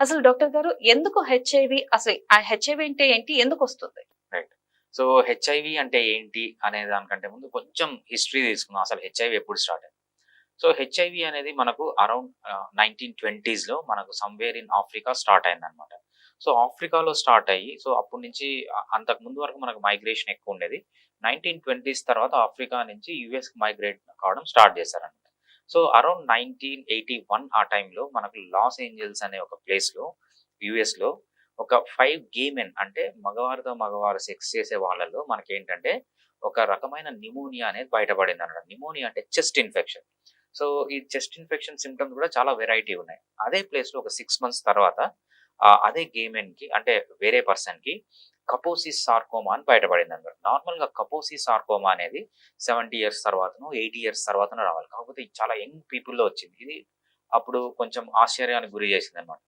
అసలు డాక్టర్ గారు ఎందుకు హెచ్ఐవి అసలు ఆ హెచ్ఐవి అంటే ఏంటి? ఎందుకొస్తుంది? రైట్. సో, హెచ్ఐవి అంటే ఏంటి అనే దానికంటే ముందు కొంచెం హిస్టరీ తీసుకుందాం. అసలు హెచ్ఐవి ఎప్పుడు స్టార్ట్ అయింది? సో, హెచ్ఐవి అనేది మనకు అరౌండ్ 1920స్‌లో మనకు సమ్‌వేర్ ఇన్ ఆఫ్రికా స్టార్ట్ అయిందనమాట. సో, ఆఫ్రికాలో స్టార్ట్ అయ్యి సో, అప్పటి నుంచి అంతకు ముందు వరకు మనకు మైగ్రేషన్ ఎక్కువుండేది. 1920స్ తర్వాత ఆఫ్రికా నుంచి యూఎస్‌కి మైగ్రేట్ కావడం స్టార్ట్ చేశారనమాట. సో, అరౌండ్ 1981 ఆ టైంలో మనకు లాస్ ఏంజెల్స్ అనే ఒక ప్లేస్‌లో యూఎస్‌లో ఒక 5 గే మెన్ అంటే మగవారితో మగవారు సెక్స్ చేసే వాళ్ళలో మనకేంటంటే ఒక రకమైన న్యూమోనియా అనేది బయటపడిందనమాట. న్యూమోనియా అంటే చెస్ట్ ఇన్ఫెక్షన్. సో, ఈ చెస్ట్ ఇన్ఫెక్షన్ సింప్టమ్స్ కూడా చాలా వెరైటీ ఉన్నాయి. అదే ప్లేస్‌లో ఒక 6 మంత్స్ తర్వాత అదే గే మెన్‌కి అంటే వేరే పర్సన్‌కి కపోసిస్ సార్కోమా అని బయటపడిందనమాట. నార్మల్‌గా కపోసిస్ సార్కోమా అనేది 70 ఇయర్స్ తర్వాతనో, 80 ఇయర్స్ తర్వాతనో రావాలి. కాకపోతే ఇది చాలా యంగ్ పీపుల్‌లో వచ్చింది. ఇది అప్పుడు కొంచెం ఆశ్చర్యానికి గురి చేసిందనమాట.